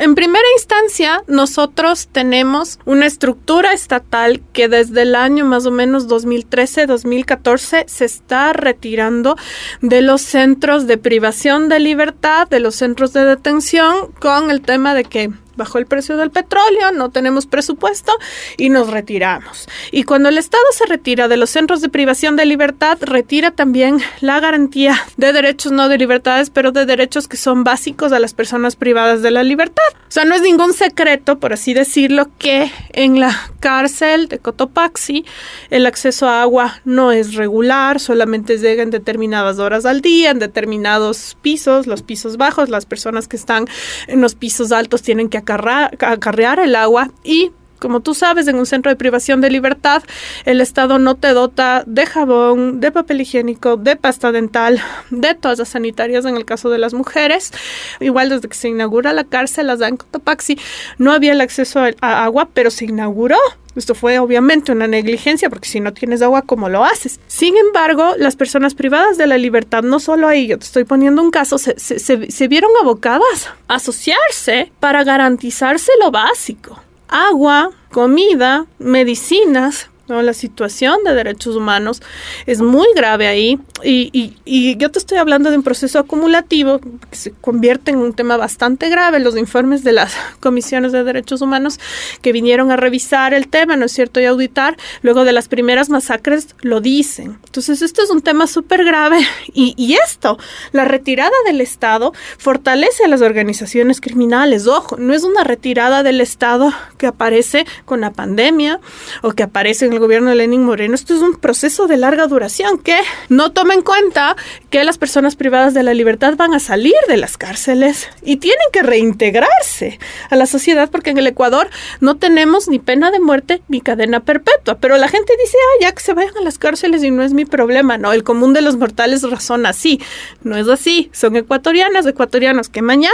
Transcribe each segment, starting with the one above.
En primera instancia, nosotros tenemos una estructura estatal que desde el año más o menos 2013-2014 se está retirando de los centros de privación de libertad, de los centros de detención, con el tema de que bajó el precio del petróleo, no tenemos presupuesto y nos retiramos. Y cuando el Estado se retira de los centros de privación de libertad, retira también la garantía de derechos, no de libertades, pero de derechos que son básicos a las personas privadas de la libertad. O sea, no es ningún secreto, por así decirlo, que en la cárcel de Cotopaxi el acceso a agua no es regular, solamente llega en determinadas horas al día, en determinados pisos, los pisos bajos, las personas que están en los pisos altos tienen que acarrear el agua y, como tú sabes, en un centro de privación de libertad, el Estado no te dota de jabón, de papel higiénico, de pasta dental, de toallas sanitarias en el caso de las mujeres. Igual desde que se inaugura la cárcel, en Cotopaxi, no había el acceso a agua, pero se inauguró. Esto fue obviamente una negligencia porque si no tienes agua, ¿cómo lo haces? Sin embargo, las personas privadas de la libertad, no solo ahí, yo te estoy poniendo un caso, se vieron abocadas a asociarse para garantizarse lo básico. Agua, comida, medicinas. ¿No? La situación de derechos humanos es muy grave ahí y yo te estoy hablando de un proceso acumulativo que se convierte en un tema bastante grave. Los informes de las comisiones de derechos humanos que vinieron a revisar el tema, ¿no es cierto?, y auditar, luego de las primeras masacres lo dicen. Entonces esto es un tema súper grave y esto, la retirada del Estado fortalece a las organizaciones criminales. Ojo, no es una retirada del Estado que aparece con la pandemia o que aparece en el gobierno de Lenín Moreno. Esto es un proceso de larga duración que no toma en cuenta que las personas privadas de la libertad van a salir de las cárceles y tienen que reintegrarse a la sociedad, porque en el Ecuador no tenemos ni pena de muerte ni cadena perpetua, pero la gente dice, ya que se vayan a las cárceles y no es mi problema. No, el común de los mortales razona así. No es así. Son ecuatorianos que mañana,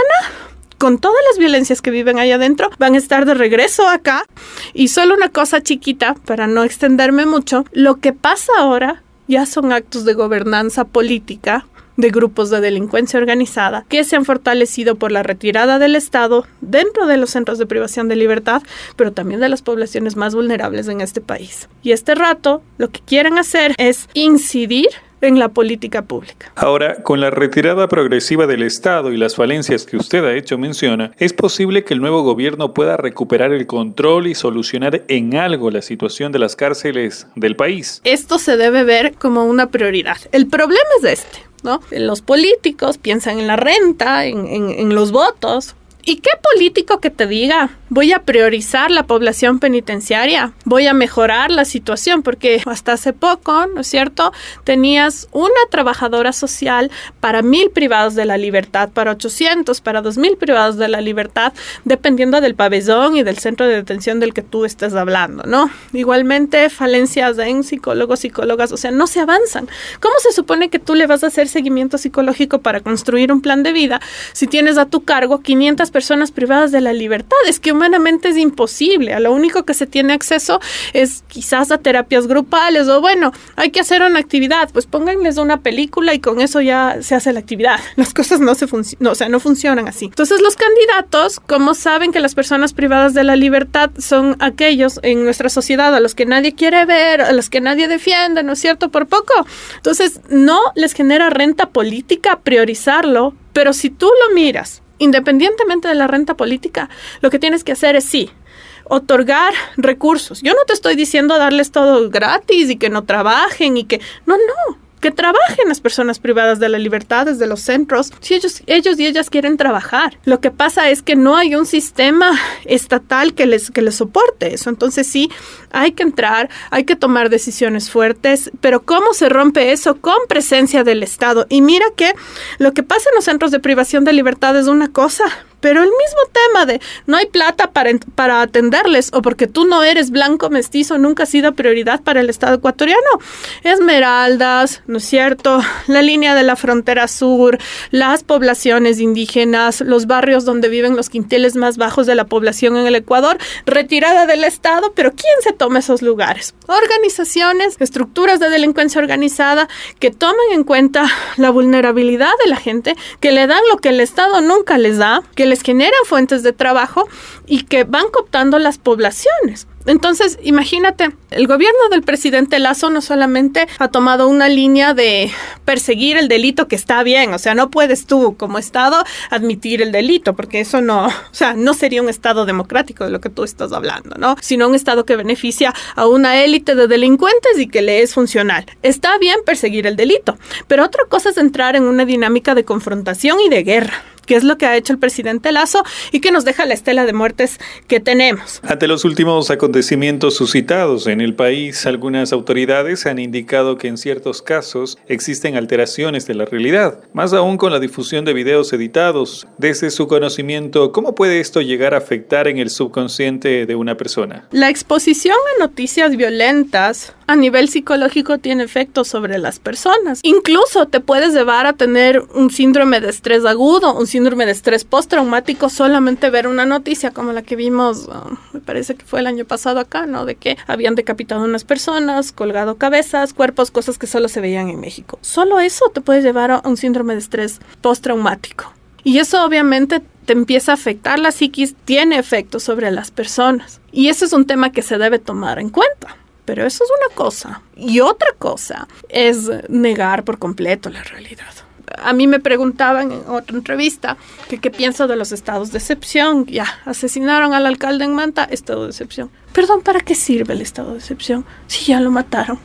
con todas las violencias que viven ahí adentro, van a estar de regreso acá. Y solo una cosa chiquita, para no extenderme mucho, lo que pasa ahora ya son actos de gobernanza política de grupos de delincuencia organizada que se han fortalecido por la retirada del Estado dentro de los centros de privación de libertad, pero también de las poblaciones más vulnerables en este país. Y este rato lo que quieren hacer es incidir en la política pública. Ahora, con la retirada progresiva del Estado y las falencias que usted ha hecho menciona, ¿es posible que el nuevo gobierno pueda recuperar el control y solucionar en algo la situación de las cárceles del país? Esto se debe ver como una prioridad. El problema es ¿no? Los políticos piensan en la renta, en los votos. ¿Y qué político que te diga, voy a priorizar la población penitenciaria, voy a mejorar la situación? Porque hasta hace poco, ¿no es cierto?, tenías una trabajadora social para 1,000 privados de la libertad, para 800, para 2,000 privados de la libertad, dependiendo del pabellón y del centro de detención del que tú estés hablando, ¿no? Igualmente, falencias en psicólogos, psicólogas, o sea, no se avanzan. ¿Cómo se supone que tú le vas a hacer seguimiento psicológico para construir un plan de vida si tienes a tu cargo 500 personas privadas de la libertad? Es que humanamente es imposible. A lo único que se tiene acceso es quizás a terapias grupales o bueno, hay que hacer una actividad, pues pónganles una película y con eso ya se hace la actividad. Las cosas no funcionan así. Entonces los candidatos, como saben que las personas privadas de la libertad son aquellos en nuestra sociedad a los que nadie quiere ver, a los que nadie defiende, ¿no es cierto?, por poco. Entonces no les genera renta política priorizarlo, pero si tú lo miras independientemente de la renta política, lo que tienes que hacer es otorgar recursos. Yo no te estoy diciendo darles todo gratis y que no trabajen y que... No. Que trabajen las personas privadas de la libertad desde los centros, si ellos y ellas quieren trabajar. Lo que pasa es que no hay un sistema estatal que les soporte eso. Entonces sí, hay que entrar, hay que tomar decisiones fuertes, pero ¿cómo se rompe eso? Con presencia del Estado. Y mira que lo que pasa en los centros de privación de libertad es una cosa, pero el mismo tema de no hay plata para atenderles o porque tú no eres blanco mestizo nunca ha sido prioridad para el Estado ecuatoriano. Esmeraldas, ¿no es cierto?, la línea de la frontera sur, las poblaciones indígenas, los barrios donde viven los quintiles más bajos de la población en el Ecuador, retirada del Estado, pero ¿quién se toma esos lugares? Organizaciones, estructuras de delincuencia organizada que toman en cuenta la vulnerabilidad de la gente, que le dan lo que el Estado nunca les da, que les generan fuentes de trabajo y que van cooptando las poblaciones. Entonces, imagínate, el gobierno del presidente Lasso no solamente ha tomado una línea de perseguir el delito, que está bien, o sea, no puedes tú como Estado admitir el delito, porque eso no, o sea, no sería un Estado democrático de lo que tú estás hablando, ¿no? Sino un Estado que beneficia a una élite de delincuentes y que le es funcional. Está bien perseguir el delito, pero otra cosa es entrar en una dinámica de confrontación y de guerra, que es lo que ha hecho el presidente Lasso y que nos deja la estela de muertes que tenemos. Ante los últimos acontecimientos suscitados en el país, algunas autoridades han indicado que en ciertos casos existen alteraciones de la realidad, más aún con la difusión de videos editados. Desde su conocimiento, ¿cómo puede esto llegar a afectar en el subconsciente de una persona? La exposición a noticias violentas a nivel psicológico tiene efectos sobre las personas. Incluso te puedes llevar a tener un síndrome de estrés agudo, un síndrome de estrés postraumático, solamente ver una noticia como la que vimos, me parece que fue el año pasado acá, ¿no? De que habían decapitado a unas personas, colgado cabezas, cuerpos, cosas que solo se veían en México. Solo eso te puede llevar a un síndrome de estrés postraumático. Y eso obviamente te empieza a afectar la psiquis, tiene efectos sobre las personas. Y eso es un tema que se debe tomar en cuenta. Pero eso es una cosa. Y otra cosa es negar por completo la realidad. A mí me preguntaban en otra entrevista que qué pienso de los estados de excepción. Ya, asesinaron al alcalde en Manta, estado de excepción. Perdón, ¿para qué sirve el estado de excepción si ya lo mataron?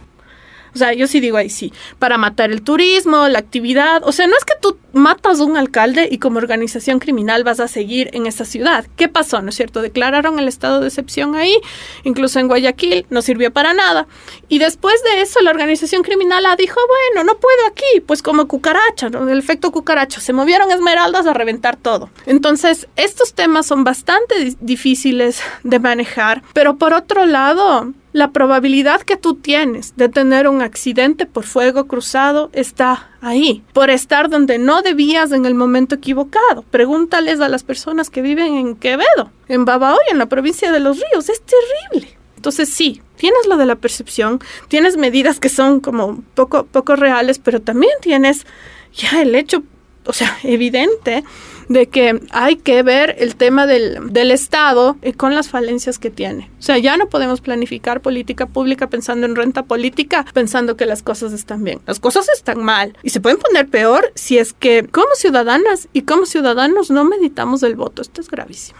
O sea, yo sí digo ahí sí, para matar el turismo, la actividad. O sea, no es que tú matas a un alcalde y como organización criminal vas a seguir en esa ciudad. ¿Qué pasó? ¿No es cierto? Declararon el estado de excepción ahí, incluso en Guayaquil, no sirvió para nada. Y después de eso, la organización criminal dijo, bueno, no puedo aquí, pues como cucaracha, ¿no? El efecto cucaracha. Se movieron esmeraldas a reventar todo. Entonces, estos temas son bastante difíciles de manejar, pero por otro lado, la probabilidad que tú tienes de tener un accidente por fuego cruzado está ahí, por estar donde no debías en el momento equivocado. Pregúntales a las personas que viven en Quevedo, en Babahoyo, en la provincia de Los Ríos. Es terrible. Entonces sí, tienes lo de la percepción, tienes medidas que son como poco reales, pero también tienes ya el hecho, o sea, evidente de que hay que ver el tema del Estado con las falencias que tiene. O sea, ya no podemos planificar política pública pensando en renta política, pensando que las cosas están bien. Las cosas están mal y se pueden poner peor si es que como ciudadanas y como ciudadanos no meditamos el voto. Esto es gravísimo.